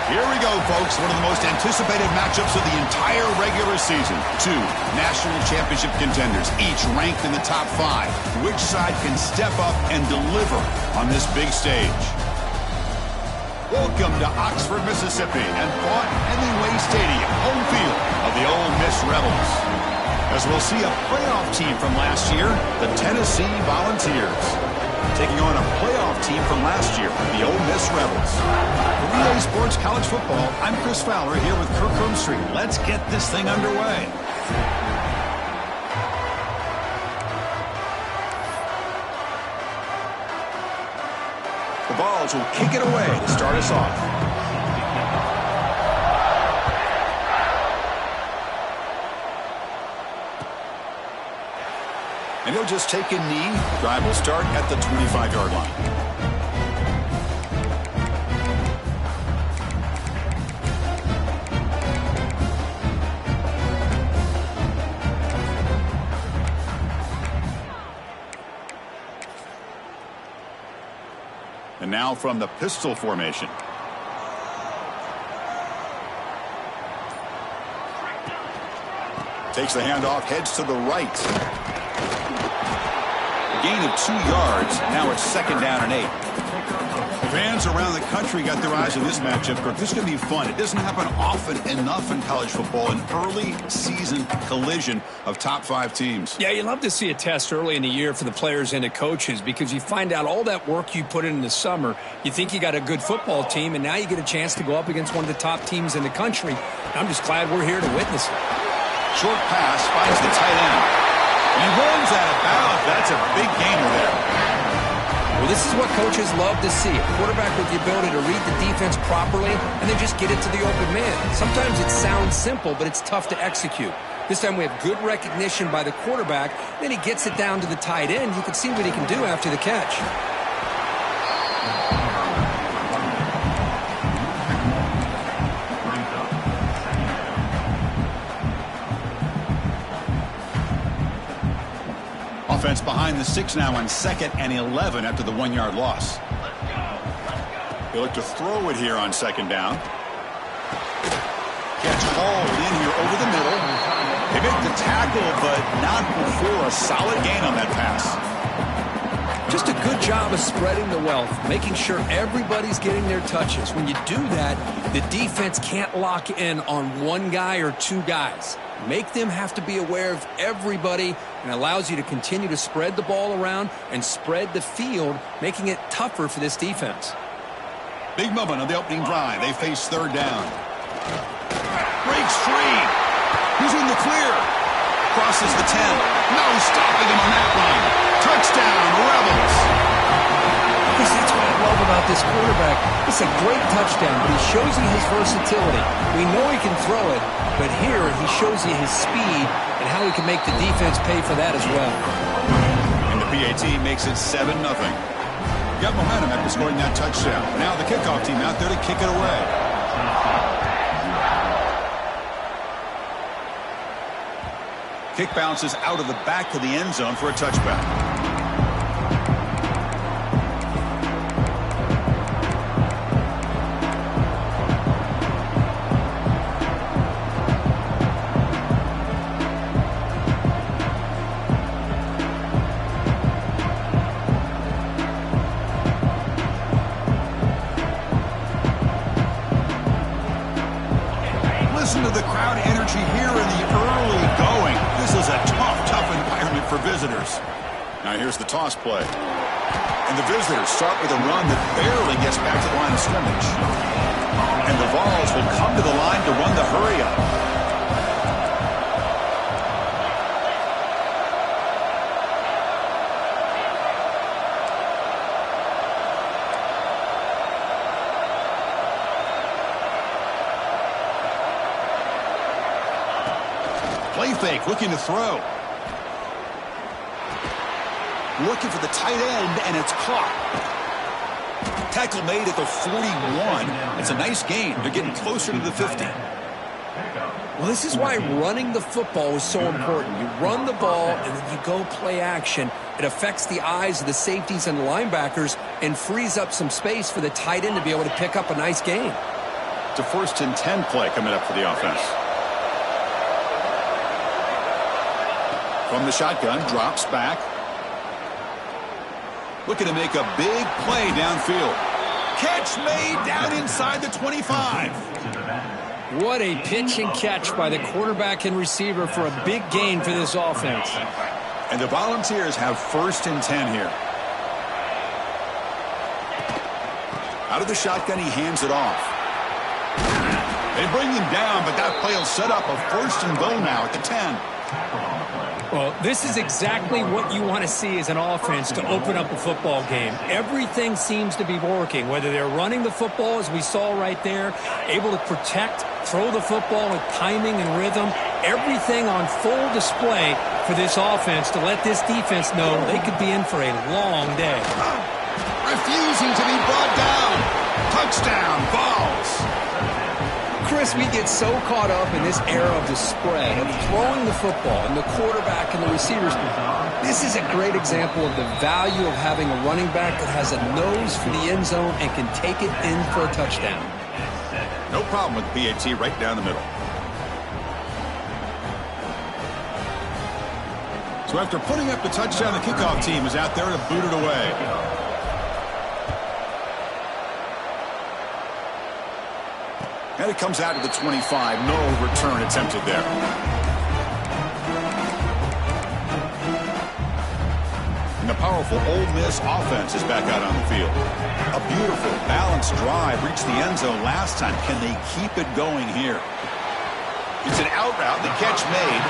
Here we go, folks. One of the most anticipated matchups of the entire regular season. Two national championship contenders, each ranked in the top 5. Which side can step up and deliver on this big stage? Welcome to Oxford, Mississippi, and Vaught Hemingway Stadium, home field of the Ole Miss Rebels. As we'll see a playoff team from last year, the Tennessee Volunteers, taking on a playoff team from last year, the Ole Miss Rebels. For Relay Sports College Football, I'm Chris Fowler here with Kirk Street. Let's get this thing underway. The Vols will kick it away to start us off. And he'll just take a knee. Drive will start at the 25-yard line. And now from the pistol formation. Takes the handoff, heads to the right. Gain of 2 yards. Now it's 2nd down and 8. Fans around the country got their eyes on this matchup. This is going to be fun. It doesn't happen often enough in college football, an early season collision of top 5 teams. Yeah, you love to see a test early in the year for the players and the coaches because you find out all that work you put in the summer. You think you got a good football team, and now you get a chance to go up against one of the top teams in the country. I'm just glad we're here to witness it. Short pass finds the tight end. He runs out of bounds. That's a big gainer there. Well, this is what coaches love to see. A quarterback with the ability to read the defense properly and then just get it to the open man. Sometimes it sounds simple, but it's tough to execute. This time we have good recognition by the quarterback. Then he gets it down to the tight end. You can see what he can do after the catch. Offense behind the 6 now on 2nd and 11 after the 1-yard loss. They look to throw it here on 2nd down. Catch hauled in here over the middle. They make the tackle, but not before a solid gain on that pass. Just a good job of spreading the wealth, making sure everybody's getting their touches. When you do that, the defense can't lock in on one guy or 2 guys. Make them have to be aware of everybody, and allows you to continue to spread the ball around and spread the field, making it tougher for this defense. Big moment on the opening drive. They face 3rd down. Breaks free. He's in the clear. Crosses the 10. No stopping him on that one. Touchdown, Rebels. Because that's what I love about this quarterback. It's a great touchdown, but he shows you his versatility. We know he can throw it, but here he shows you his speed and how he can make the defense pay for that as well. And the PAT makes it 7-0. Got momentum after scoring that touchdown. Now the kickoff team out there to kick it away. Kick bounces out of the back of the end zone for a touchback. Listen to the crowd energy here in the early going. This is a tough environment for visitors. Now here's the toss play. And the visitors start with a run that barely gets back to the line of scrimmage. And the Vols will come to the line to run the hurry-up. Play fake, looking to throw. Looking for the tight end, and it's caught. Tackle made at the 41. It's a nice gain. They're getting closer to the 50. Well, this is why running the football is so important. You run the ball, and then you go play action. It affects the eyes of the safeties and linebackers and frees up some space for the tight end to be able to pick up a nice gain. to 1st and 10 play coming up for the offense. From the shotgun, drops back. Looking to make a big play downfield. Catch made down inside the 25. What a pitch and catch by the quarterback and receiver for a big gain for this offense. And the Volunteers have 1st and 10 here. Out of the shotgun, he hands it off. They bring him down, but that play will set up a 1st and goal now at the 10. Well, this is exactly what you want to see as an offense to open up a football game. Everything seems to be working, whether they're running the football, as we saw right there, able to protect, throw the football with timing and rhythm, everything on full display for this offense to let this defense know they could be in for a long day. Refusing to be brought down. Touchdown, Vols. Chris, we get so caught up in this era of the spread, of throwing the football, and the quarterback and the receivers. This is a great example of the value of having a running back that has a nose for the end zone and can take it in for a touchdown. No problem with the PAT right down the middle. So after putting up the touchdown, the kickoff team is out there to boot it away. And it comes out to the 25. No return attempted there. And the powerful Ole Miss offense is back out on the field. A beautiful, balanced drive reached the end zone last time. Can they keep it going here? It's an out route, the catch made.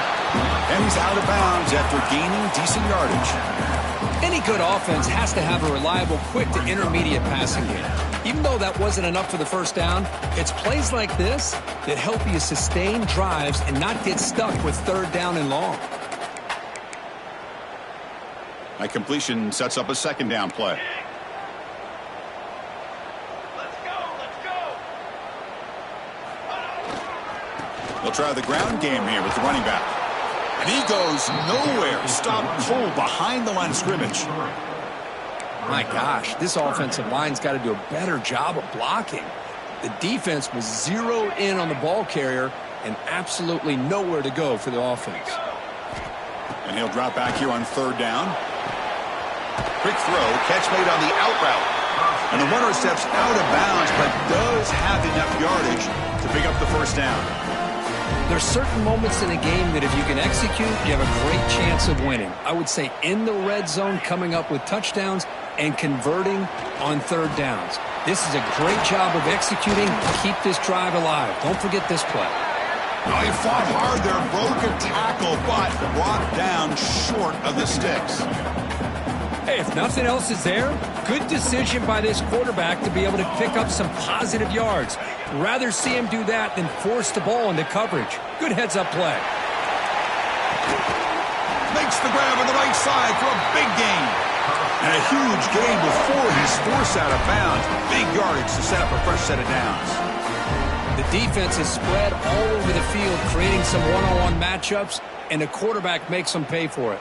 And he's out of bounds after gaining decent yardage. Any good offense has to have a reliable, quick to intermediate passing game. Even though that wasn't enough for the first down, it's plays like this that help you sustain drives and not get stuck with 3rd down and long. That completion sets up a 2nd down play. They'll try the ground game here with the running back. And he goes nowhere. Stopped cold behind the line of scrimmage. My gosh, this offensive line's got to do a better job of blocking. The defense was zeroed in on the ball carrier and absolutely nowhere to go for the offense. And he'll drop back here on 3rd down. Quick throw, catch made on the out route. And the runner steps out of bounds, but does have enough yardage to pick up the 1st down. There's certain moments in a game that if you can execute, you have a great chance of winning. I would say in the red zone, coming up with touchdowns and converting on 3rd downs. This is a great job of executing to keep this drive alive. Don't forget this play. Oh, he fought hard there, broke a tackle, but brought down short of the sticks. Hey, if nothing else is there, good decision by this quarterback to be able to pick up some positive yards. Rather see him do that than force the ball into coverage. Good heads-up play. Makes the grab on the right side for a big gain. And a huge gain before he's forced out of bounds. Big yardage to set up a fresh set of downs. The defense is spread all over the field, creating some one-on-one matchups, and the quarterback makes them pay for it.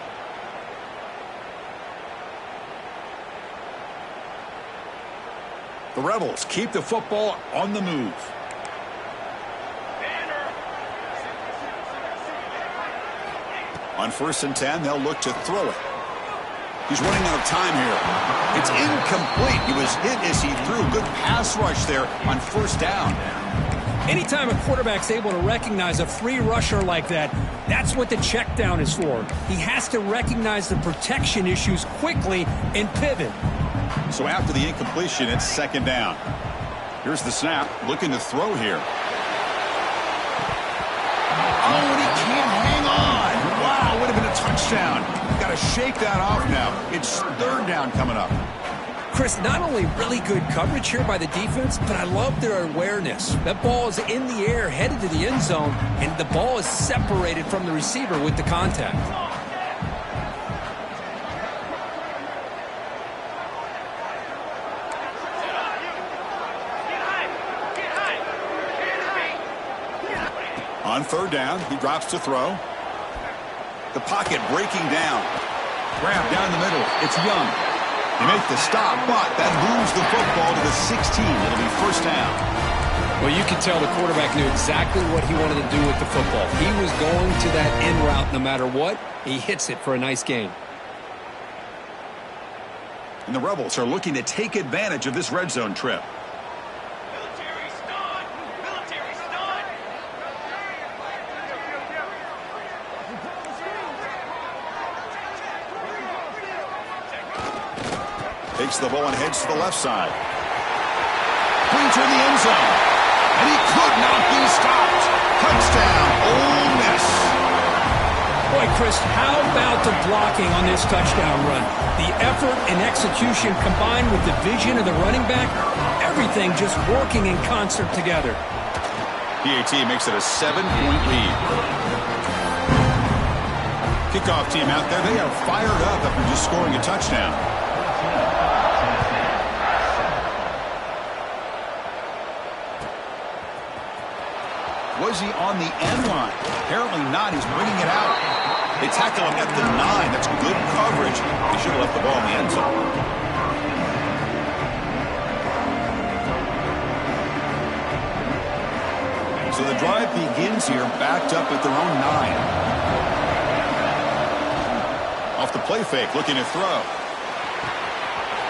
The Rebels keep the football on the move. On 1st and 10, they'll look to throw it. He's running out of time here. It's incomplete. He was hit as he threw. Good pass rush there on 1st down. Anytime a quarterback's able to recognize a free rusher like that, that's what the check down is for. He has to recognize the protection issues quickly and pivot. So after the incompletion, it's 2nd down. Here's the snap, looking to throw here. Oh, and he can't hang on. Wow, would have been a touchdown. Got to shake that off now. It's 3rd down coming up. Chris, not only really good coverage here by the defense, but I love their awareness. That ball is in the air, headed to the end zone, and the ball is separated from the receiver with the contact. On 3rd down, he drops to throw. The pocket breaking down. Grab down the middle. It's Young. They make the stop, but that moves the football to the 16. It'll be 1st down. Well, you can tell the quarterback knew exactly what he wanted to do with the football. He was going to that in route no matter what. He hits it for a nice gain. And the Rebels are looking to take advantage of this red zone trip. Military stun! Military stun! Takes the ball and heads to the left side. Brings her in the end zone. And he could not be stopped. Touchdown, Ole Miss. Boy, Chris, how about the blocking on this touchdown run? The effort and execution combined with the vision of the running back, everything just working in concert together. PAT makes it a 7-point lead. Kickoff team out there, they are fired up after just scoring a touchdown. Was he on the end line? Apparently not. He's bringing it out. They tackle him at the 9. That's good coverage. He should have left the ball in the end zone. So the drive begins here, backed up at their own 9. Off the play fake, looking to throw.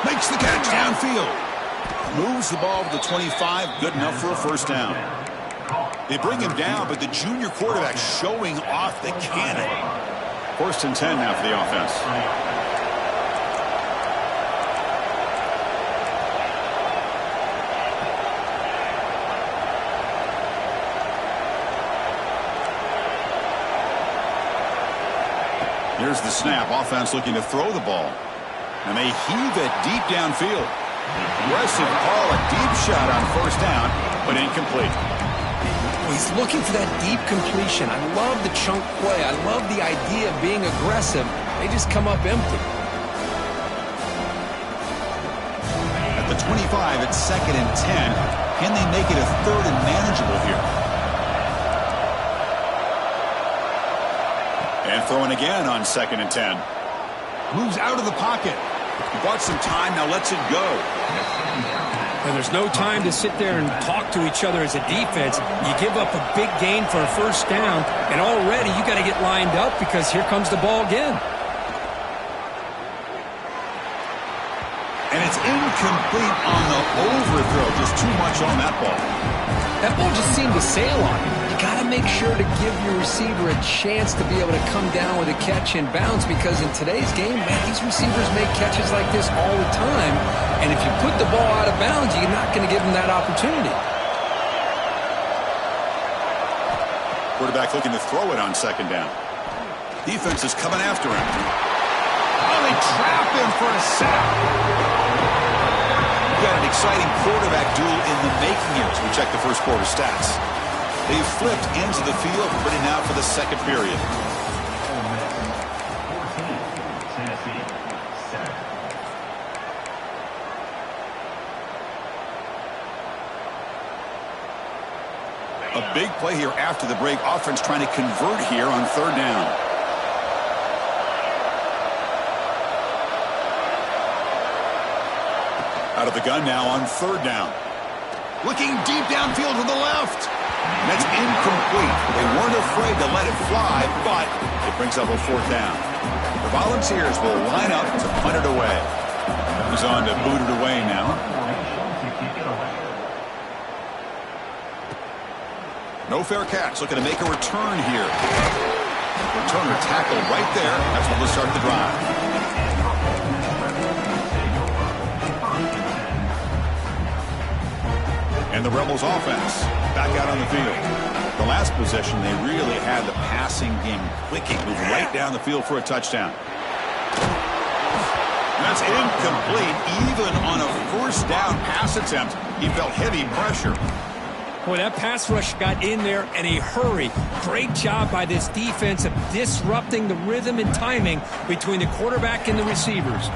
Makes the catch downfield. Moves the ball to the 25. Good enough for a first down. They bring him down, but the junior quarterback showing off the cannon. 1st and 10 now for the offense. Here's the snap. Offense looking to throw the ball. And they heave it deep downfield. Aggressive call, a deep shot on first down, but incomplete. He's looking for that deep completion. I love the chunk play. I love the idea of being aggressive. They just come up empty. At the 25, it's 2nd and 10. Can they make it a 3rd and manageable here? And throwing again on 2nd and 10. Moves out of the pocket. Bought some time, now lets it go. And there's no time to sit there and talk to each other as a defense. You give up a big gain for a first down, and already you got to get lined up because here comes the ball again. And it's incomplete on the overthrow. Just too much on that ball. That ball just seemed to sail on it. You got to make sure to give your receiver a chance to be able to come down with a catch and bounce, because in today's game, man, these receivers make catches like this all the time. And if you put the ball out of bounds, you're not going to give them that opportunity. Quarterback looking to throw it on 2nd down. Defense is coming after him. Oh, they trap him for a sack. We've got an exciting quarterback duel in the making here as we check the first quarter stats. They've flipped into the field, ready now for the second period. A big play here after the break. Offense trying to convert here on 3rd down. Out of the gun now on 3rd down. Looking deep downfield to the left. And that's incomplete. They weren't afraid to let it fly, but it brings up a 4th down. The Volunteers will line up to punt it away. He's on to boot it away now. No fair catch. Looking to make a return here. Returner tackled right there. That's what will start the drive. And the Rebels offense back out on the field. The last possession, they really had the passing game clicking. Moved right down the field for a touchdown. And that's incomplete. Even on a first down pass attempt, he felt heavy pressure. Boy, that pass rush got in there in a hurry. Great job by this defense of disrupting the rhythm and timing between the quarterback and the receivers.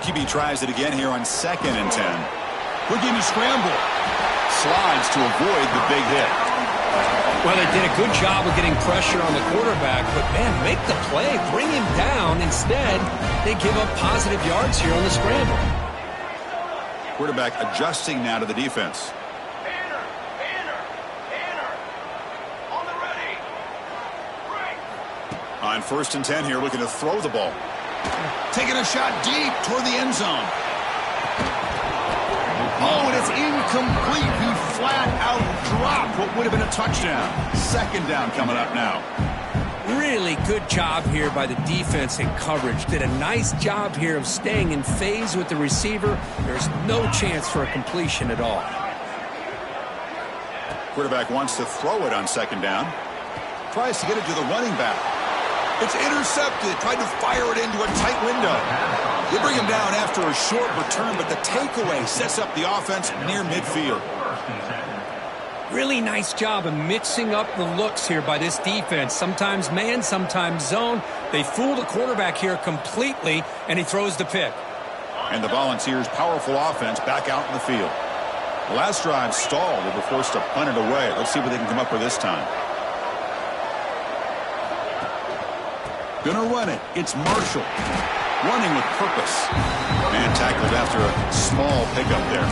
QB tries it again here on 2nd and 10. Looking to scramble. Slides to avoid the big hit. Well, they did a good job of getting pressure on the quarterback, but, man, make the play, bring him down. Instead, they give up positive yards here on the scramble. Quarterback adjusting now to the defense. On 1st and 10 here, looking to throw the ball. Taking a shot deep toward the end zone. Oh, and it's incomplete. He flat out dropped what would have been a touchdown. 2nd down coming up now. Really good job here by the defense in coverage. Did a nice job here of staying in phase with the receiver. There's no chance for a completion at all. Quarterback wants to throw it on 2nd down. Tries to get it to the running back. It's intercepted. Tried to fire it into a tight window. They bring him down after a short return, but the takeaway sets up the offense near midfield. Really nice job of mixing up the looks here by this defense. Sometimes man, sometimes zone. They fool the quarterback here completely, and he throws the pick. And the Volunteers' powerful offense back out in the field. The last drive stalled. They were forced to punt it away. Let's see what they can come up with this time. Gonna run it. It's Marshall. Running with purpose. Man tackled after a small pickup there.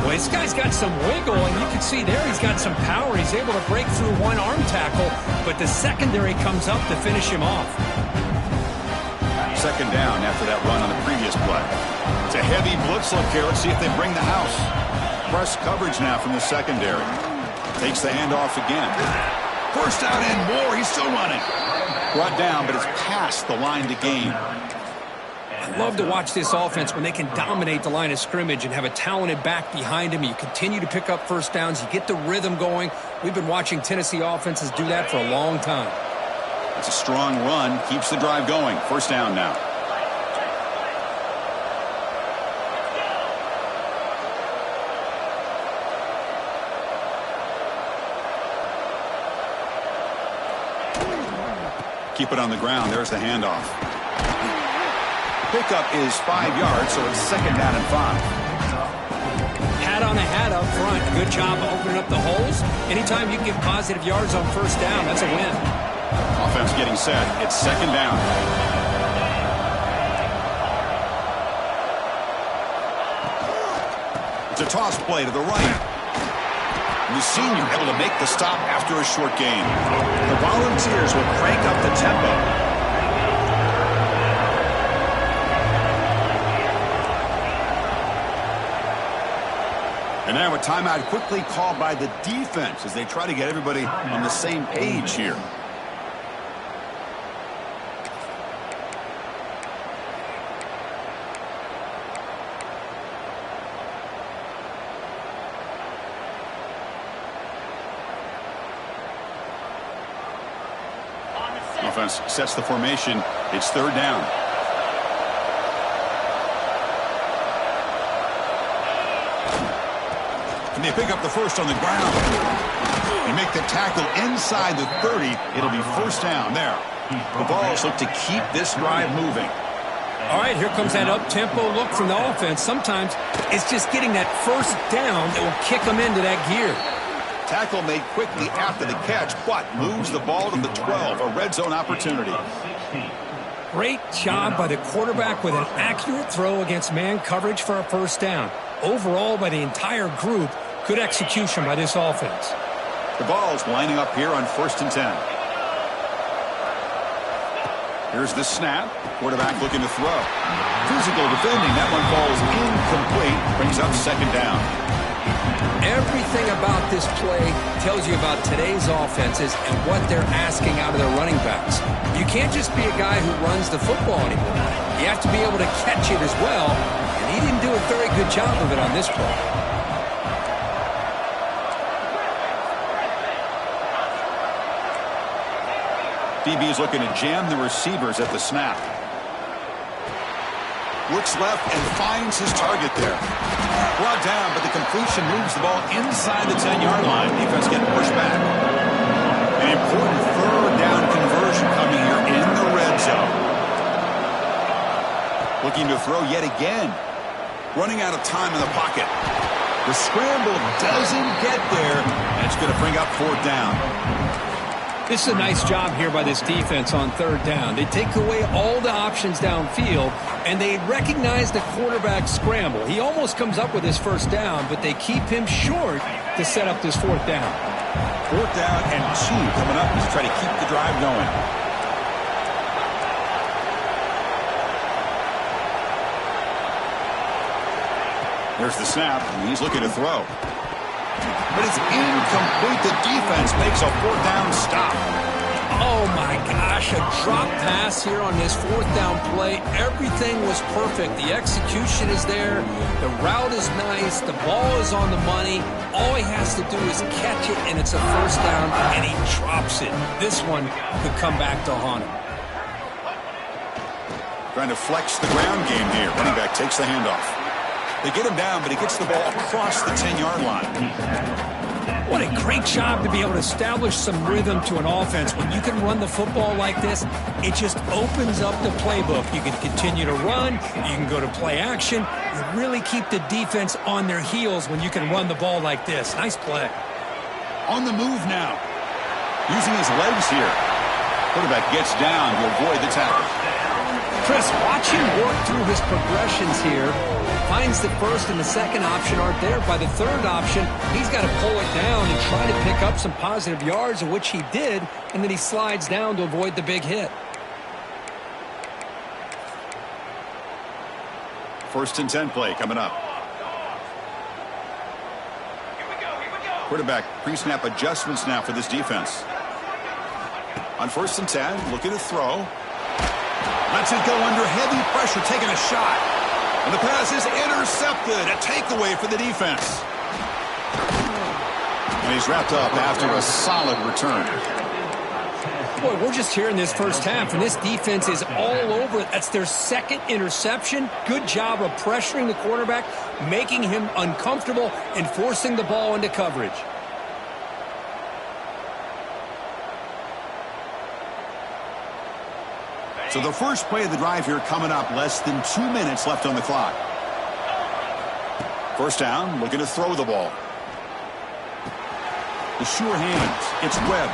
Well, this guy's got some wiggle, and you can see there he's got some power. He's able to break through one arm tackle, but the secondary comes up to finish him off. 2nd down after that run on the previous play. It's a heavy blitz look here. Let's see if they bring the house. Press coverage now from the secondary. Takes the handoff again. 1st down and more. He's still running. Brought down, but it's past the line to gain. I love to watch this offense when they can dominate the line of scrimmage and have a talented back behind him. You continue to pick up 1st downs. You get the rhythm going. We've been watching Tennessee offenses do that for a long time. It's a strong run. Keeps the drive going. 1st down now. Keep it on the ground. There's the handoff. Pickup is 5 yards, so it's 2nd down and 5. Hat on a hat up front. Good job opening up the holes. Anytime you can get positive yards on 1st down, that's a win. Offense getting set. It's 2nd down. It's a toss play to the right. And the senior able to make the stop after a short gain. The Volunteers will crank up the tempo. And now a timeout quickly called by the defense as they try to get everybody on the same page here. Offense sets the formation. It's 3rd down. And they pick up the 1st on the ground. They make the tackle inside the 30. It'll be 1st down there. The Vols look to keep this drive moving. All right, here comes that up-tempo look from the offense. Sometimes it's just getting that 1st down that will kick them into that gear. Tackle made quickly after the catch, but moves the ball to the 12. A red zone opportunity. Great job by the quarterback with an accurate throw against man coverage for a 1st down. Overall, by the entire group, good execution by this offense. The Vols lining up here on 1st and 10. Here's the snap. Quarterback looking to throw. Physical defending. That one falls incomplete. Brings up 2nd down. Everything about this play tells you about today's offenses and what they're asking out of their running backs. You can't just be a guy who runs the football anymore. You have to be able to catch it as well, and he didn't do a very good job of it on this play. DB is looking to jam the receivers at the snap. Looks left and finds his target there. Brought down, but the completion moves the ball inside the 10-yard line. Defense getting pushed back. An important 3rd down conversion coming here in the red zone. Looking to throw yet again. Running out of time in the pocket. The scramble doesn't get there, and it's going to bring up 4th down. This is a nice job here by this defense on 3rd down. They take away all the options downfield, and they recognize the quarterback scramble. He almost comes up with his 1st down, but they keep him short to set up this 4th down. 4th down and 2 coming up to try to keep the drive going. There's the snap, and he's looking to throw. But it's incomplete. The defense makes a fourth down stop. Oh, my gosh, a drop pass here on this fourth down play. Everything was perfect. The execution is there. The route is nice. The ball is on the money. All he has to do is catch it, and it's a first down, and he drops it. This one could come back to haunt him. Trying to flex the ground game here. Running back takes the handoff. They get him down, but he gets the ball across the 10-yard line. What a great job to be able to establish some rhythm to an offense. When you can run the football like this, it just opens up the playbook. You can continue to run. You can go to play action. You really keep the defense on their heels when you can run the ball like this. Nice play. On the move now. Using his legs here. Quarterback gets down to avoid the tackle. Chris, watch him work through his progressions here. Finds the first and the second option aren't there. By the third option, he's got to pull it down and try to pick up some positive yards, of which he did, and then he slides down to avoid the big hit. First and 10 play coming up. Here we go. Quarterback pre-snap adjustments now for this defense. On first and 10, looking to throw. Lets it go under heavy pressure, taking a shot. And the pass is intercepted. A takeaway for the defense. And he's wrapped up after a solid return. Boy, we're just here in this first half, and this defense is all over it. That's their second interception. Good job of pressuring the quarterback, making him uncomfortable, and forcing the ball into coverage. So the first play of the drive here coming up, less than 2 minutes left on the clock. First down, looking to throw the ball. The sure hands, it's Webb.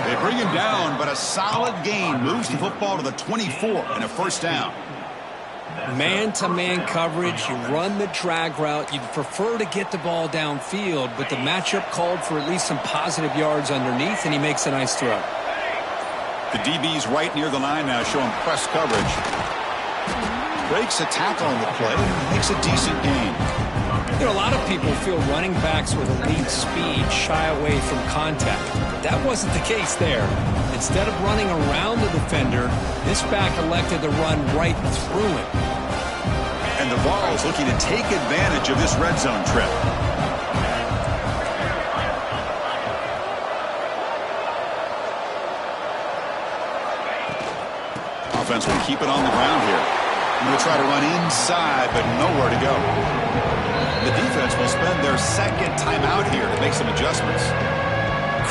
They bring him down, but a solid gain moves the football to the 24 and a first down. Man-to-man coverage, you run the drag route. You'd prefer to get the ball downfield, but the matchup called for at least some positive yards underneath, and he makes a nice throw. The DB's right near the line now, showing press coverage. Breaks a tackle on the play, makes a decent gain. You know, a lot of people feel running backs with elite speed shy away from contact. That wasn't the case there. Instead of running around the defender, this back elected to run right through him. And the Vols looking to take advantage of this red zone trip. Offense will keep it on the ground here. I'm going to try to run inside, but nowhere to go. The defense will spend their second timeout here to make some adjustments.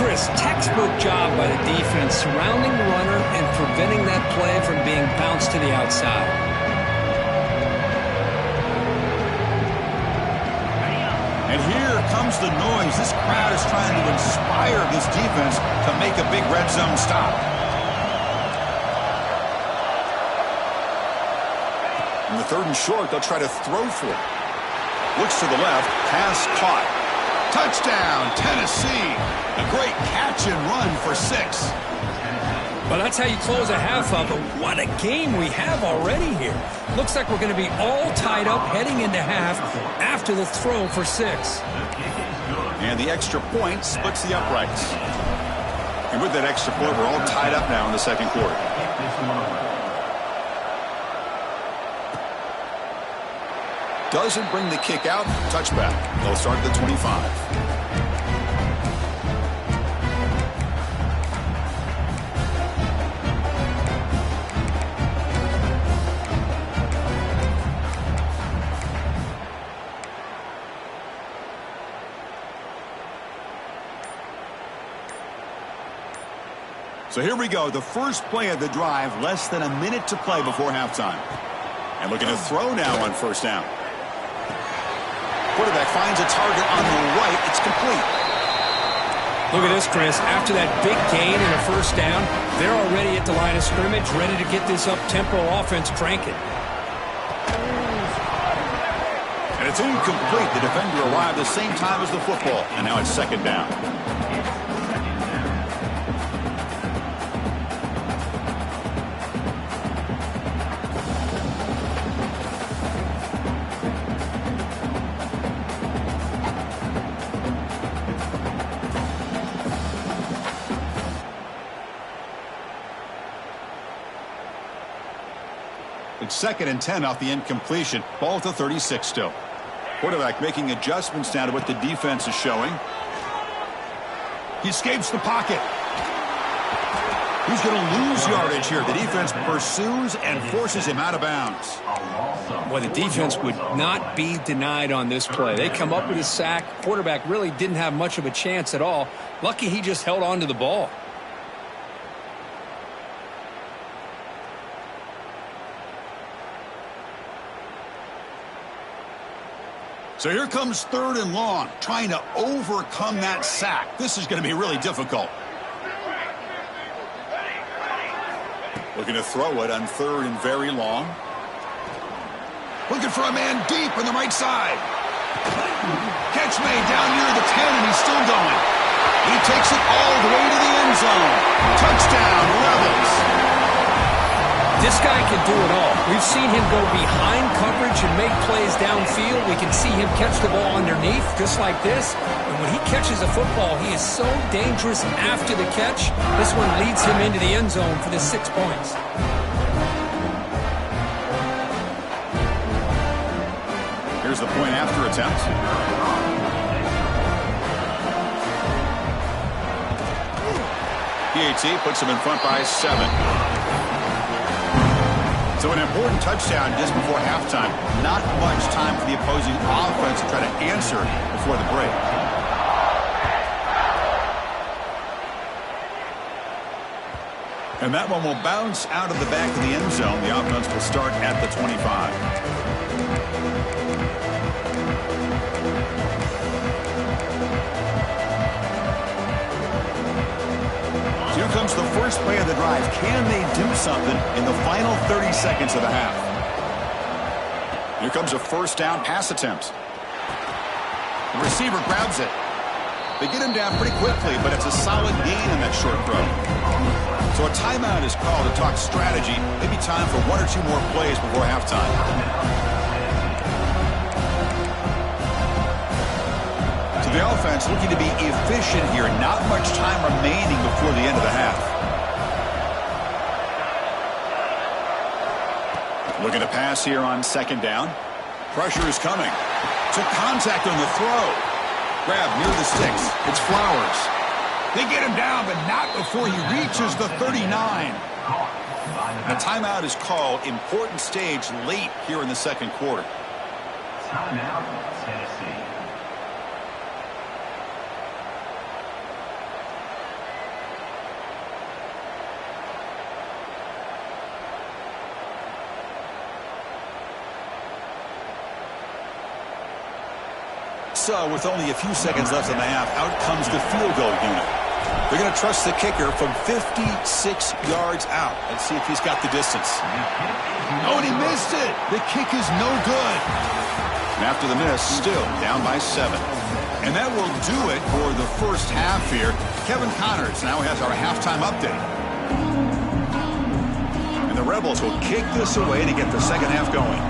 Chris, textbook job by the defense surrounding the runner and preventing that play from being bounced to the outside. And here comes the noise. This crowd is trying to inspire this defense to make a big red zone stop. In the third and short, they'll try to throw for it. Looks to the left, pass caught. Touchdown, Tennessee. A great catch and run for 6. Well, that's how you close a half up, but what a game we have already here. Looks like we're going to be all tied up heading into half after the throw for 6. And the extra point splits the uprights. And with that extra point, we're all tied up now in the second quarter. Doesn't bring the kick out. Touchback. They'll start at the 25. So here we go. The first play of the drive. Less than a minute to play before halftime. And looking to throw now on first down. Quarterback finds a target on the right. It's complete. Look at this, Chris. After that big gain and a first down, they're already at the line of scrimmage, ready to get this up-tempo offense cranking. And it's incomplete. The defender arrived the same time as the football. And now it's second down. It's 2nd and 10 off the incompletion. Ball at the 36 still. Quarterback making adjustments now to what the defense is showing. He escapes the pocket. He's going to lose yardage here. The defense pursues and forces him out of bounds. Well, the defense would not be denied on this play. They come up with a sack. Quarterback really didn't have much of a chance at all. Lucky he just held on to the ball. So here comes 3rd and long, trying to overcome that sack. This is going to be really difficult. Looking to throw it on 3rd and very long. Looking for a man deep on the right side. Catch made down near the 10, and he's still going. He takes it all the way to the end zone. Touchdown, Rebels. This guy can do it all. We've seen him go behind coverage and make plays downfield. We can see him catch the ball underneath just like this. And when he catches a football, he is so dangerous after the catch. This one leads him into the end zone for the 6 points. Here's the point after attempt. PAT puts him in front by 7. So an important touchdown just before halftime. Not much time for the opposing offense to try to answer before the break. And that one will bounce out of the back of the end zone. The offense will start at the 25. Here comes the first play of the drive. Can they do something in the final 30 seconds of the half? Here comes a 1st down pass attempt. The receiver grabs it. They get him down pretty quickly, but it's a solid gain in that short throw. So a timeout is called to talk strategy. Maybe time for 1 or 2 more plays before halftime. The offense looking to be efficient here. Not much time remaining before the end of the half. Looking to pass here on 2nd down. Pressure is coming. Took contact on the throw. Grab near the sticks. It's Flowers. They get him down, but not before he reaches the 39. And a timeout is called. Important stage late here in the 2nd quarter. Timeout, Tennessee. So with only a few seconds left in the half, out comes the field goal unit. They're going to trust the kicker from 56 yards out. Let's see if he's got the distance. Oh, and he missed it. The kick is no good. And after the miss, still down by 7. And that will do it for the first half here. Kevin Connors now has our halftime update. And the Rebels will kick this away to get the second half going.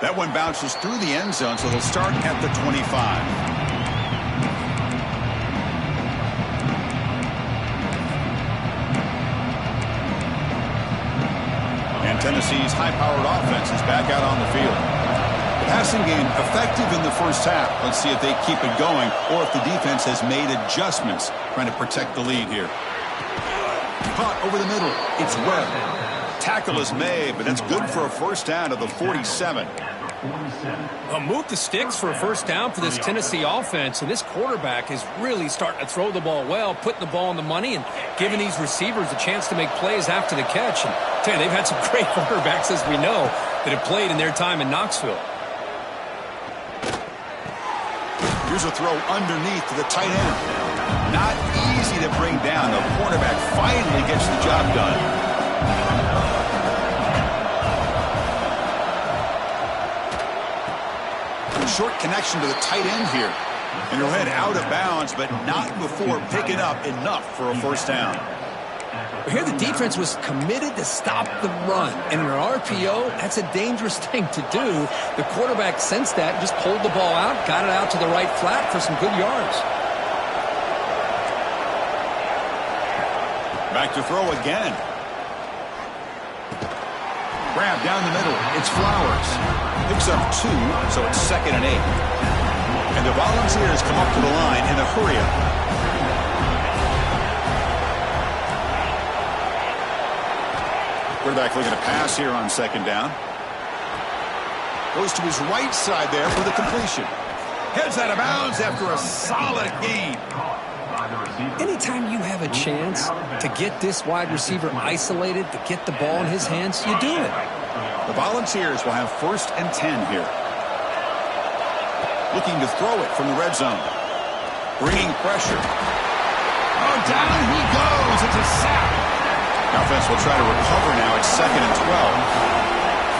That one bounces through the end zone, so they'll start at the 25. And Tennessee's high-powered offense is back out on the field. The passing game effective in the first half. Let's see if they keep it going or if the defense has made adjustments trying to protect the lead here. Caught over the middle. It's Webb. Tackle is made, but that's good for a first down to the 47. Well, move the sticks for a first down for this Tennessee offense, and this quarterback is really starting to throw the ball well, putting the ball on the money, and giving these receivers a chance to make plays after the catch. And I tell you, they've had some great quarterbacks, as we know, that have played in their time in Knoxville. Here's a throw underneath to the tight end. Not easy to bring down. The quarterback finally gets the job done. Short connection to the tight end here. And he'll head out of bounds, but not before picking up enough for a first down. But here the defense was committed to stop the run. And in an RPO, that's a dangerous thing to do. The quarterback sensed that and just pulled the ball out, got it out to the right flat for some good yards. Back to throw again. Grab down the middle. It's Flowers. Picks up 2, so it's 2nd and 8. And the Volunteers come up to the line in a hurry-up. Quarterback looking to pass here on 2nd down. Goes to his right side there for the completion. Heads out of bounds after a solid gain. Anytime you have a chance to get this wide receiver isolated, to get the ball in his hands, you do it. The Volunteers will have 1st and 10 here. Looking to throw it from the red zone. Bringing pressure. Oh, down he goes. It's a sack. The offense will try to recover now. It's 2nd and 12.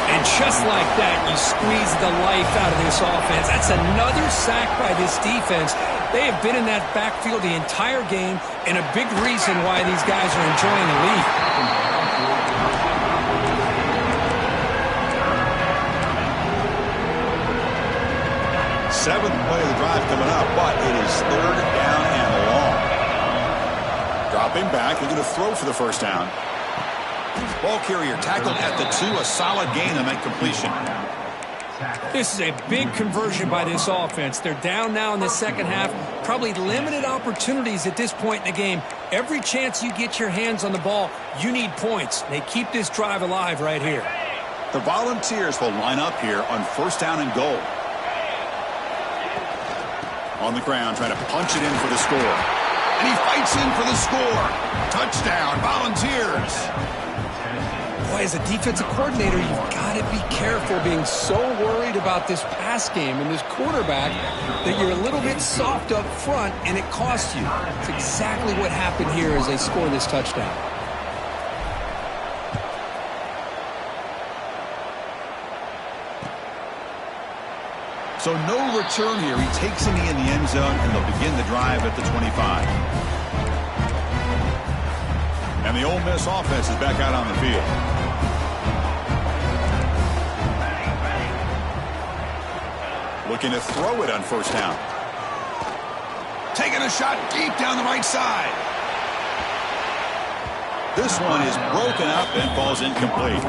And just like that, you squeeze the life out of this offense. That's another sack by this defense. They have been in that backfield the entire game, and a big reason why these guys are enjoying the lead. Seventh play of the drive coming up, but it is 3rd down and long. Dropping back, they're going to throw for the 1st down. Ball carrier tackled at the 2, a solid gain to make completion. This is a big conversion by this offense. They're down now in the 2nd half. Probably limited opportunities at this point in the game. Every chance you get your hands on the ball, you need points. They keep this drive alive right here. The Volunteers will line up here on 1st down and goal. On the ground, trying to punch it in for the score. And he fights in for the score. Touchdown, Volunteers. Boy, as a defensive coordinator, you've got to be careful being so worried about this pass game and this quarterback that you're a little bit soft up front and it costs you. It's exactly what happened here as they score this touchdown. So no return here. He takes a knee in the end zone, and they'll begin the drive at the 25. And the Ole Miss offense is back out on the field. Looking to throw it on 1st down. Taking a shot deep down the right side. This one is broken up and falls incomplete.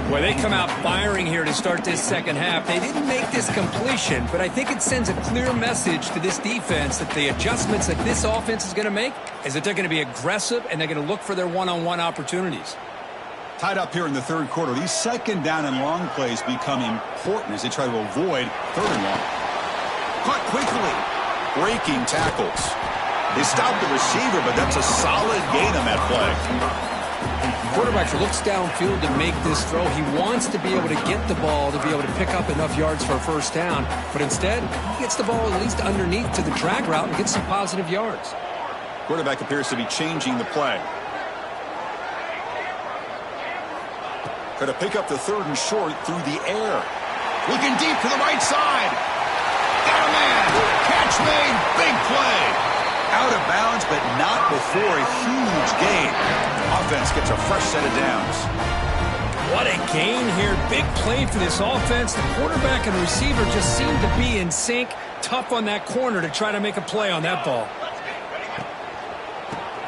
Well, they come out firing here to start this 2nd half. They didn't make this completion, but I think it sends a clear message to this defense that the adjustments that this offense is going to make is that they're going to be aggressive and they're going to look for their one-on-one opportunities. Tied up here in the 3rd quarter. These 2nd down and long plays become important as they try to avoid 3rd and long. Caught quickly. Breaking tackles. They stopped the receiver, but that's a solid gain on that play. Quarterback looks downfield to make this throw. He wants to be able to get the ball to be able to pick up enough yards for a 1st down. But instead, he gets the ball at least underneath to the drag route and gets some positive yards. Quarterback appears to be changing the play. Got to pick up the 3rd and short through the air. Looking deep to the right side. Got a man. Catch made. Big play. Out of bounds, but not before a huge gain. Offense gets a fresh set of downs. What a gain here. Big play for this offense. The quarterback and receiver just seem to be in sync. Tough on that corner to try to make a play on that ball.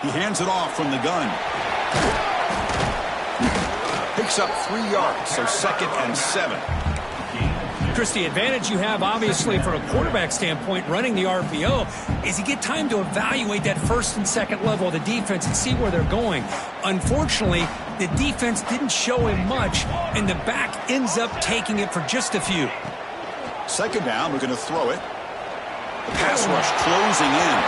He hands it off from the gun. Picks up 3 yards, so 2nd and 7. Chris, the advantage you have, obviously, from a quarterback standpoint, running the RPO, is you get time to evaluate that 1st and 2nd level of the defense and see where they're going. Unfortunately, the defense didn't show him much, and the back ends up taking it for just a few. 2nd down, we're going to throw it. The pass rush closing in.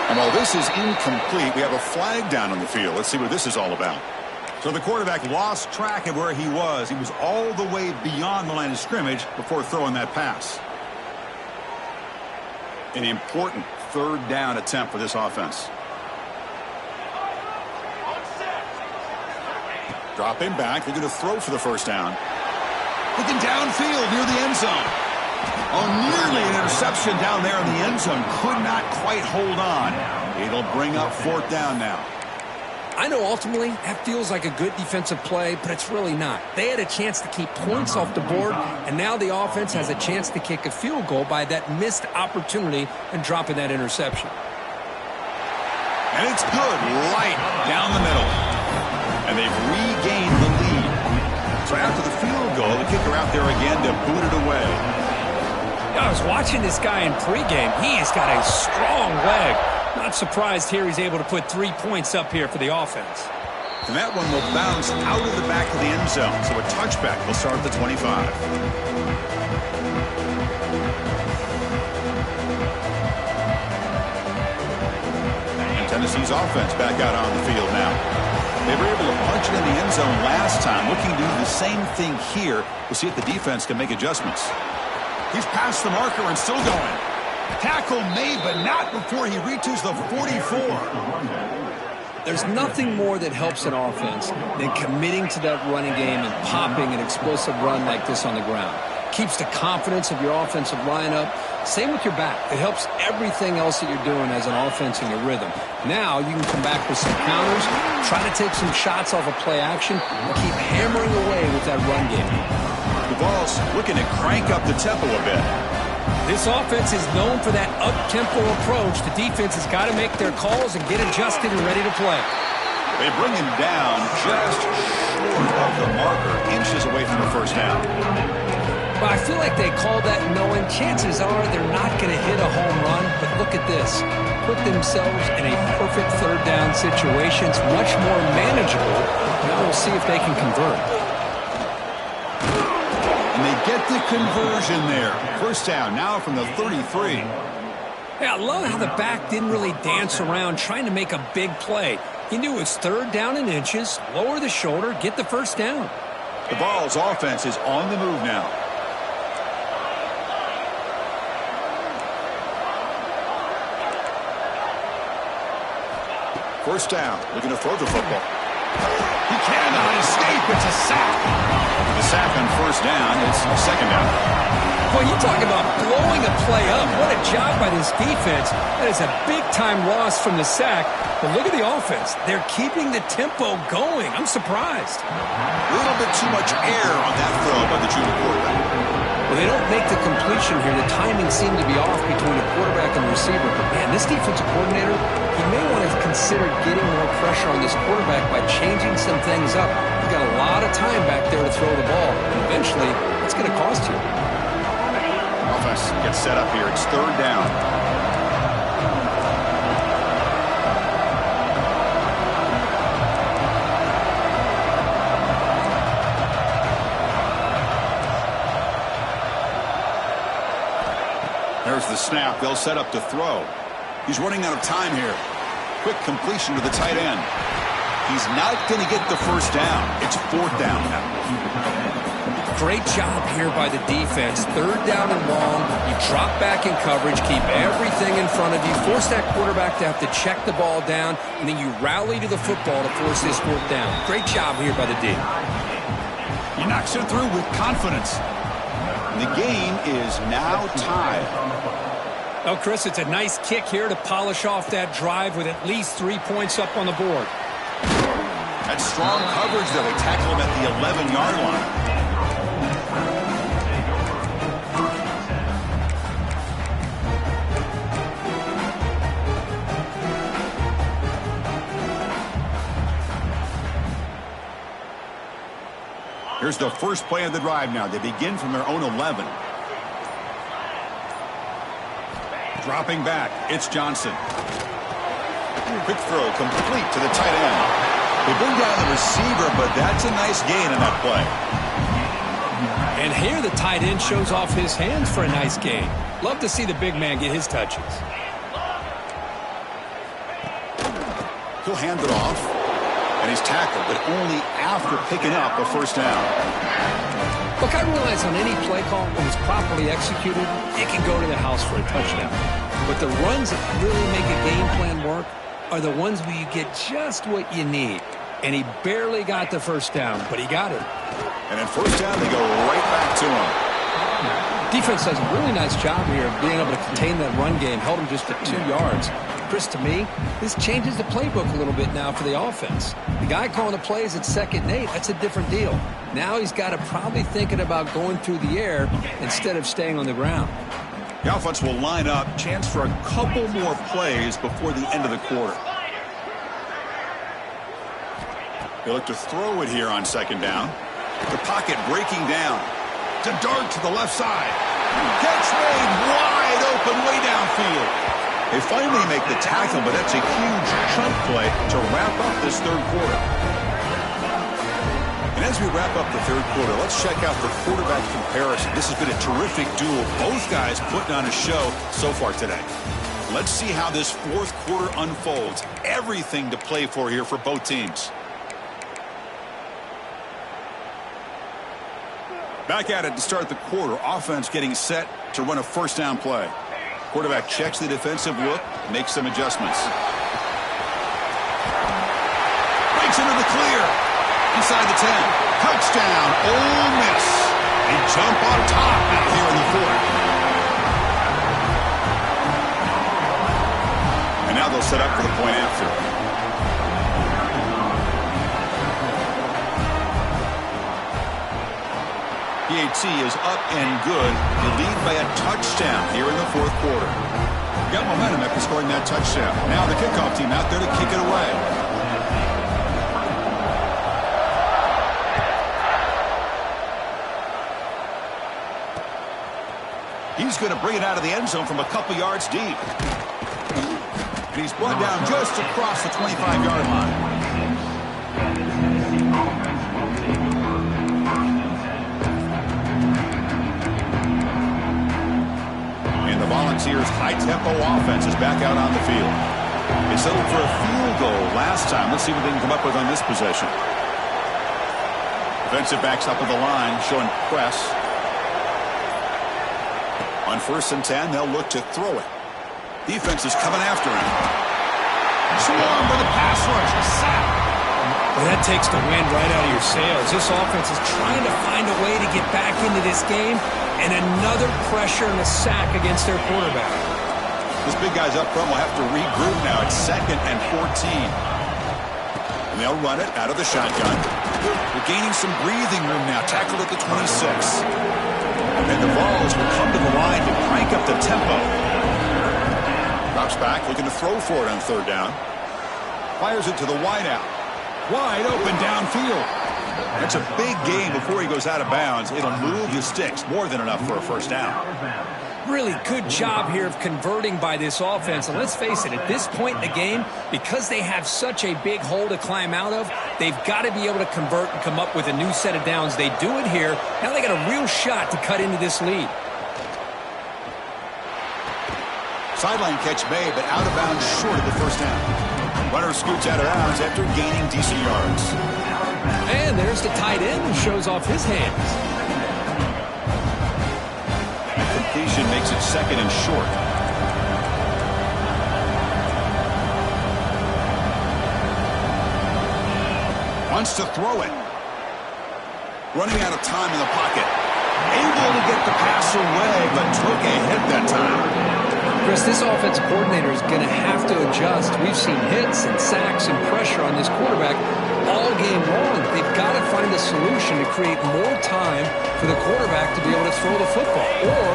And while this is incomplete, we have a flag down on the field. Let's see what this is all about. So the quarterback lost track of where he was. He was all the way beyond the line of scrimmage before throwing that pass. An important 3rd down attempt for this offense. Dropping back. They're going to throw for the 1st down. Looking downfield near the end zone. Oh, nearly an interception down there in the end zone. Could not quite hold on. It'll bring up 4th down now. I know ultimately that feels like a good defensive play, but it's really not. They had a chance to keep points off the board, and now the offense has a chance to kick a field goal by that missed opportunity and dropping that interception. And it's good, right down the middle. And they've regained the lead. So after the field goal, the kicker out there again to boot it away. I was watching this guy in pregame. He has got a strong leg. Not surprised here he's able to put 3 points up here for the offense. And that one will bounce out of the back of the end zone. So a touchback will start at the 25. And Tennessee's offense back out on the field now. They were able to punch it in the end zone last time. Looking to do the same thing here. We'll see if the defense can make adjustments. He's past the marker and still going. Tackle made, but not before he reaches the 44. There's nothing more that helps an offense than committing to that running game and popping an explosive run like this on the ground. Keeps the confidence of your offensive lineup. Same with your back. It helps everything else that you're doing as an offense in your rhythm. Now you can come back with some counters, try to take some shots off of play action, and keep hammering away with that run game. The ball's looking to crank up the tempo a bit. This offense is known for that up-tempo approach. The defense has got to make their calls and get adjusted and ready to play. They bring him down just short of the marker, inches away from the first down. Well, I feel like they called that knowing chances are they're not going to hit a home run. But look at this. Put themselves in a perfect third down situation. It's much more manageable. Now we'll see if they can convert. And they get the conversion there. First down now from the 33. Yeah, I love how the back didn't really dance around trying to make a big play. He knew it's third down in inches, lower the shoulder, get the first down. The Vols offense is on the move now. First down, looking to throw the football. He cannot escape. It's a sack. The sack on first down. It's second down. Well, you talk about blowing a play up. What a job by this defense. That is a big-time loss from the sack. But look at the offense. They're keeping the tempo going. I'm surprised. A little bit too much air on that throw by the junior quarterback. Well, they don't make the completion here. The timing seemed to be off between the quarterback and the receiver. But, man, this defensive coordinator, he may want to consider getting more pressure on this quarterback by changing some things up. He's got a lot of time back there to throw the ball. And eventually, it's going to cost you. Offense gets set up here. It's third down. There's the snap. They'll set up to throw. He's running out of time here. Quick completion to the tight end. He's not going to get the first down. It's fourth down now. Great job here by the defense. Third down and long. You drop back in coverage, keep everything in front of you, force that quarterback to have to check the ball down, and then you rally to the football to force this fourth down. Great job here by the D. He knocks it through with confidence. The game is now tied. Oh, Chris, it's a nice kick here to polish off that drive with at least 3 points up on the board. That's strong coverage, though. They tackle him at the 11-yard line. Here's the first play of the drive now. They begin from their own 11. Dropping back, it's Johnson. Quick throw, complete to the tight end. They bring down the receiver, but that's a nice gain in that play. And here the tight end shows off his hands for a nice gain. Love to see the big man get his touches. He'll hand it off, and he's tackled, but only after picking up a first down. Look, I realize on any play call, when it's properly executed, it can go to the house for a touchdown. But the runs that really make a game plan work are the ones where you get just what you need. And he barely got the first down, but he got it. And then first down, they go right back to him. Defense does a really nice job here of being able to contain that run game, held him just at 2 yards. Chris, to me, this changes the playbook a little bit now for the offense. The guy calling the plays at 2nd and 8, that's a different deal. Now he's got to probably thinking about going through the air instead of staying on the ground. The offense will line up. Chance for a couple more plays before the end of the quarter. They look to throw it here on 2nd down. The pocket breaking down. To dart to the left side. Catch made wide open way downfield. They finally make the tackle, but that's a huge chunk play to wrap up this 3rd quarter. And as we wrap up the 3rd quarter, let's check out the quarterback comparison. This has been a terrific duel. Both guys putting on a show so far today. Let's see how this 4th quarter unfolds. Everything to play for here for both teams. Back at it to start the quarter. Offense getting set to run a 1st down play. Quarterback checks the defensive look, makes some adjustments. Breaks into the clear. Inside the 10. Touchdown, Ole Miss. They jump on top out here in the 4th. And now they'll set up for the point after. PAT is up and good. They lead by a touchdown here in the 4th quarter. Got momentum after scoring that touchdown. Now the kickoff team out there to kick it away. He's going to bring it out of the end zone from a couple yards deep. And he's brought down just across the 25-yard line. Volunteers' high-tempo offense is back out on the field. They settled for a field goal last time. Let's see what they can come up with on this possession. Defensive backs up at the line, showing press. On 1st and 10, they'll look to throw it. Defense is coming after him. Swarmed by the pass rush. A sack. Well, that takes the wind right out of your sails. This offense is trying to find a way to get back into this game, and another pressure and a sack against their quarterback. This big guy's up front will have to regroup now. It's 2nd and 14. And they'll run it out of the shotgun. They're gaining some breathing room now. Tackled at the 26. And the Vols will come to the line to crank up the tempo. Drops back, looking to throw for it on 3rd down. Fires it to the wideout. Wide open downfield. That's a big game before he goes out of bounds. It'll move the sticks. More than enough for a 1st down. Really good job here of converting by this offense. And let's face it, at this point in the game, because they have such a big hole to climb out of, they've got to be able to convert and come up with a new set of downs. They do it here. Now they got a real shot to cut into this lead. Sideline catch made, but out of bounds short of the 1st down. Runner scoots out of bounds after gaining decent yards. And there's the tight end who shows off his hands. Completion makes it 2nd and short. Wants to throw it. Running out of time in the pocket. Able to get the pass away, but took a hit that time. Chris, this offensive coordinator is going to have to adjust. We've seen hits and sacks and pressure on this quarterback all game long. They've got to find a solution to create more time for the quarterback to be able to throw the football, or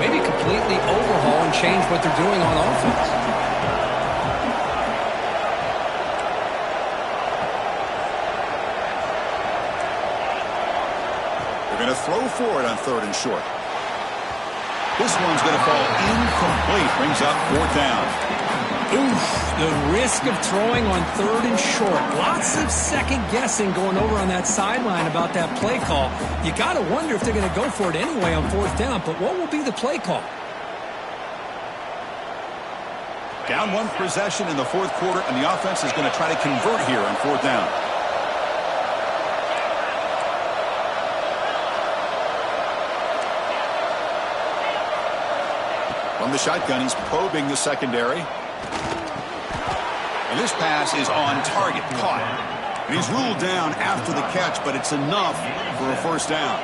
maybe completely overhaul and change what they're doing on offense. They're going to throw for it on 3rd and short. This one's going to fall incomplete. Brings up 4th down. Oof, the risk of throwing on 3rd and short. Lots of second guessing going over on that sideline about that play call. You got to wonder if they're going to go for it anyway on 4th down, but what will be the play call? Down 1 possession in the 4th quarter, and the offense is going to try to convert here on 4th down. From the shotgun, he's probing the secondary. And this pass is on target, caught. And he's ruled down after the catch, but it's enough for a 1st down.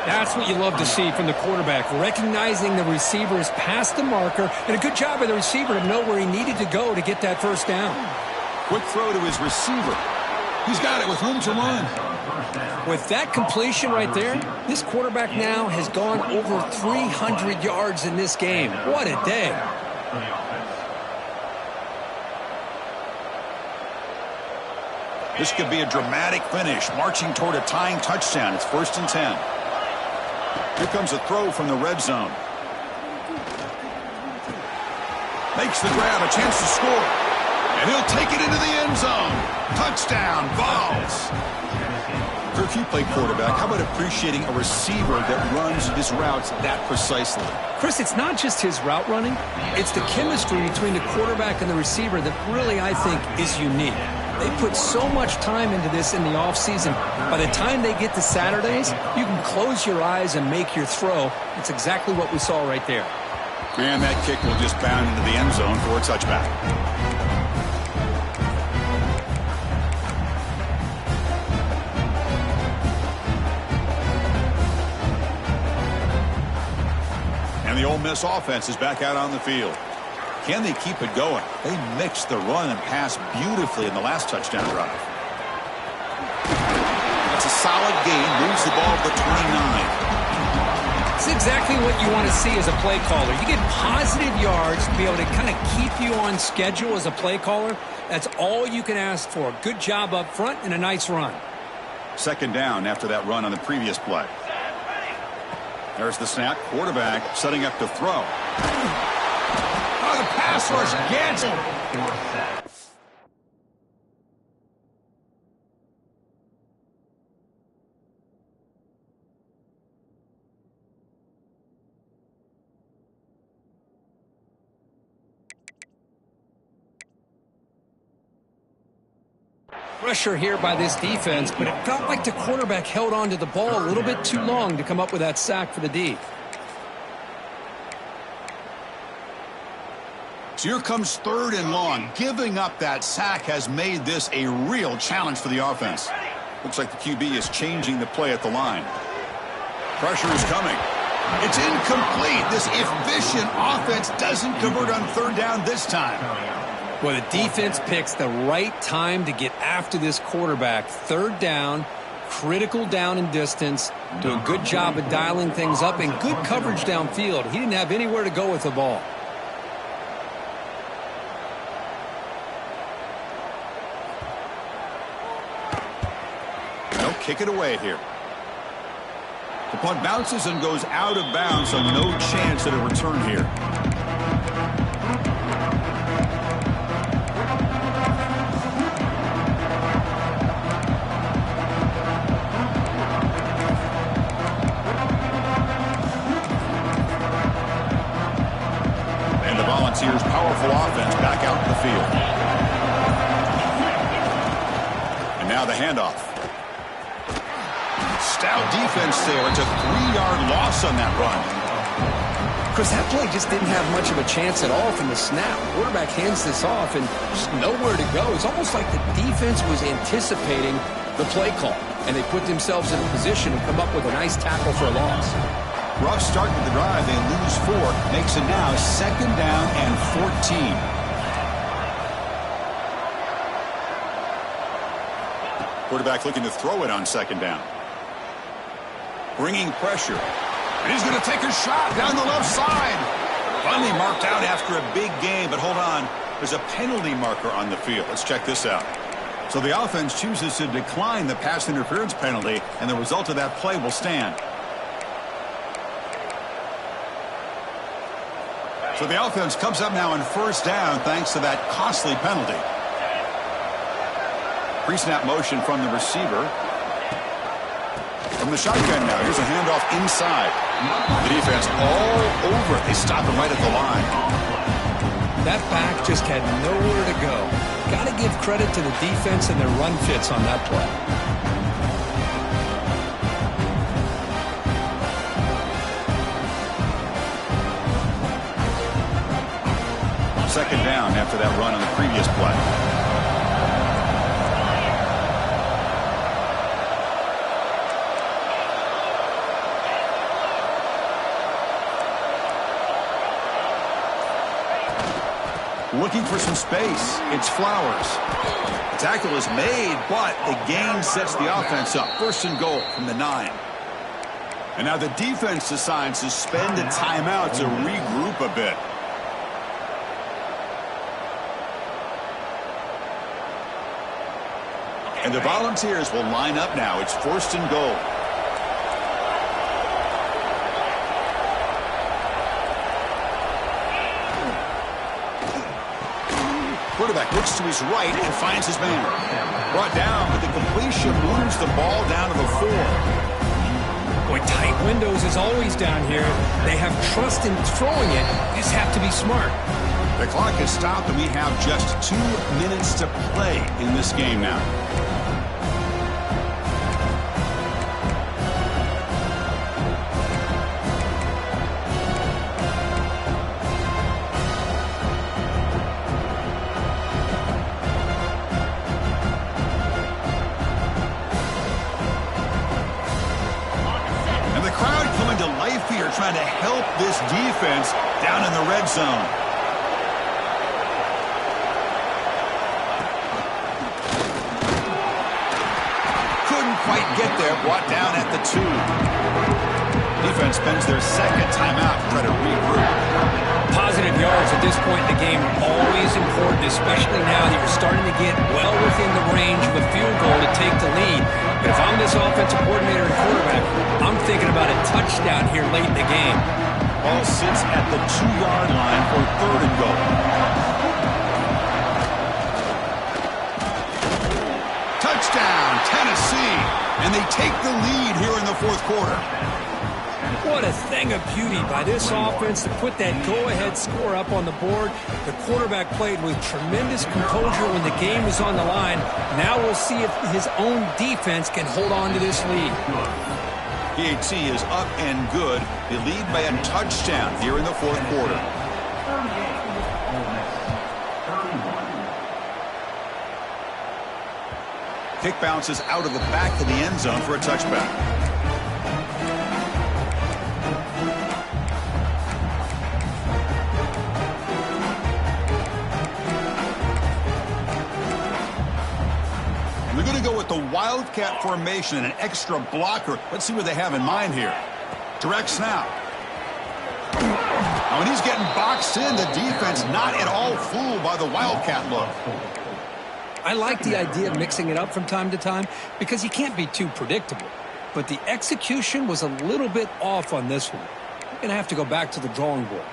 That's what you love to see from the quarterback, recognizing the receiver is past the marker, and a good job by the receiver to know where he needed to go to get that first down. Quick throw to his receiver. He's got it with room to run. With that completion right there, this quarterback now has gone over 300 yards in this game. What a day. This could be a dramatic finish, marching toward a tying touchdown. It's 1st and 10. Here comes a throw from the red zone. Makes the grab, a chance to score. And he'll take it into the end zone. Touchdown, Vols. If you play quarterback, how about appreciating a receiver that runs his routes that precisely? Chris, it's not just his route running. It's the chemistry between the quarterback and the receiver that really, I think, is unique. They put so much time into this in the offseason. By the time they get to Saturdays, you can close your eyes and make your throw. It's exactly what we saw right there. And that kick will just bound into the end zone for a touchback. And the Ole Miss offense is back out on the field. Can they keep it going? They mixed the run and pass beautifully in the last touchdown drive. That's a solid gain. Moves the ball to the 29. It's exactly what you want to see as a play caller. You get positive yards to be able to kind of keep you on schedule as a play caller. That's all you can ask for. Good job up front and a nice run. 2nd down after that run on the previous play. There's the snap. Quarterback setting up to throw. Oh, the pass rush gets him. Pressure here by this defense, but it felt like the quarterback held on to the ball a little bit too long to come up with that sack for the D. So here comes 3rd and long. Giving up that sack has made this a real challenge for the offense. Looks like the QB is changing the play at the line. Pressure is coming. It's incomplete. This efficient offense doesn't convert on 3rd down this time. Well, the defense picks the right time to get after this quarterback. 3rd down, critical down and distance. Do a good job of dialing things up and good coverage downfield. He didn't have anywhere to go with the ball. They'll kick it away here. The punt bounces and goes out of bounds, so no chance at a return here. Volunteers' powerful offense back out in the field. And now the handoff. Stout defense there. It's a 3-yard loss on that run. Chris, that play just didn't have much of a chance at all from the snap. Quarterback hands this off and just nowhere to go. It's almost like the defense was anticipating the play call, and they put themselves in a position to come up with a nice tackle for a loss. Rough start to the drive. They lose 4. Makes it now 2nd down and 14. Quarterback looking to throw it on 2nd down. Bringing pressure. And he's going to take a shot down the left side. Finally marked out after a big game, but hold on. There's a penalty marker on the field. Let's check this out. So the offense chooses to decline the pass interference penalty, and the result of that play will stand. So the offense comes up now on 1st down thanks to that costly penalty. Pre-snap motion from the receiver. From the shotgun now, here's a handoff inside. The defense all over it. They stop him right at the line. That back just had nowhere to go. Got to give credit to the defense and their run fits on that play. 2nd down after that run on the previous play. Looking for some space. It's Flowers. The tackle is made, but the gain sets the offense up. 1st and goal from the 9. And now the defense decides to spend a timeout to regroup a bit. And the Volunteers will line up now. It's 1st and goal. Quarterback looks to his right and finds his man. Brought down, but the completion moves the ball down to the 4. Boy, tight windows is always down here. They have trust in throwing it. You just have to be smart. The clock has stopped, and we have just 2 minutes to play in this game now. Trying to help this defense down in the red zone. Couldn't quite get there. Brought down at the 2. Defense spends their 2nd timeout to try to regroup. Positive yards at this point in the game are always important, especially now that you're starting to get well within the range of a field goal to take the lead. But if I'm this offensive coordinator and quarterback, I'm thinking about a touchdown here late in the game. Ball sits at the 2-yard line for 3rd and goal. Touchdown, Tennessee. And they take the lead here in the 4th quarter. What a thing of beauty by this offense to put that go-ahead score up on the board. The quarterback played with tremendous composure when the game was on the line. Now we'll see if his own defense can hold on to this lead. PAT is up and good. They lead by a touchdown here in the 4th quarter. Kick bounces out of the back of the end zone for a touchback. They're going to go with the Wildcat formation and an extra blocker. Let's see what they have in mind here. Direct snap. Now, when he's getting boxed in, the defense not at all fooled by the Wildcat look. I like the idea of mixing it up from time to time because you can't be too predictable. But the execution was a little bit off on this one. You're going to have to go back to the drawing board.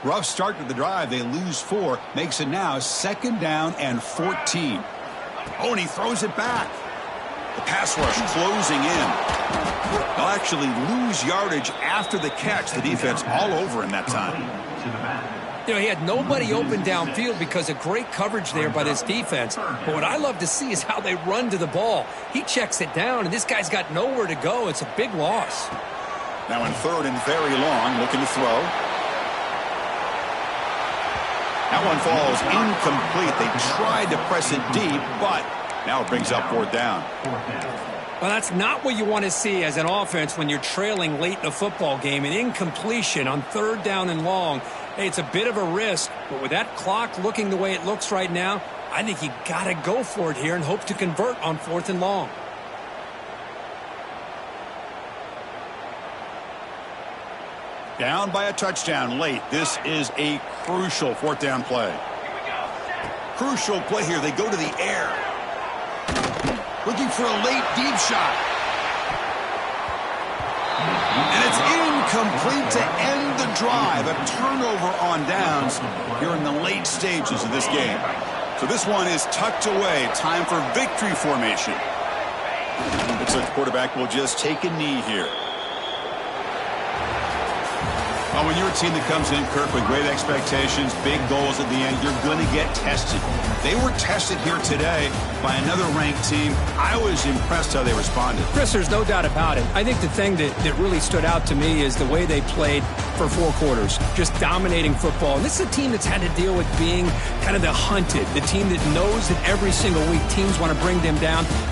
Rough start to the drive. They lose 4. Makes it now 2nd down and 14. Oh, and he throws it back. The pass rush closing in. They'll actually lose yardage after the catch. The defense all over him that time. You know, he had nobody open downfield because of great coverage there by this defense. But what I love to see is how they run to the ball. He checks it down, and this guy's got nowhere to go. It's a big loss. Now in 3rd and very long, looking to throw. That one falls incomplete. They tried to press it deep, but now it brings up 4th down. Well, that's not what you want to see as an offense when you're trailing late in a football game. An incompletion on 3rd down and long. Hey, it's a bit of a risk, but with that clock looking the way it looks right now, I think you got to go for it here and hope to convert on 4th and long. Down by a touchdown late. This is a crucial 4th down play. Crucial play here. They go to the air. Looking for a late deep shot. And it's incomplete to end the drive. A turnover on downs here in the late stages of this game. So this one is tucked away. Time for victory formation. Looks like the quarterback will just take a knee here. Well, when you're a team that comes in, Kirk, with great expectations, big goals at the end, you're going to get tested. They were tested here today by another ranked team. I was impressed how they responded. Chris, there's no doubt about it. I think the thing that really stood out to me is the way they played for 4 quarters, just dominating football. And this is a team that's had to deal with being kind of the hunted, the team that knows that every single week teams want to bring them down.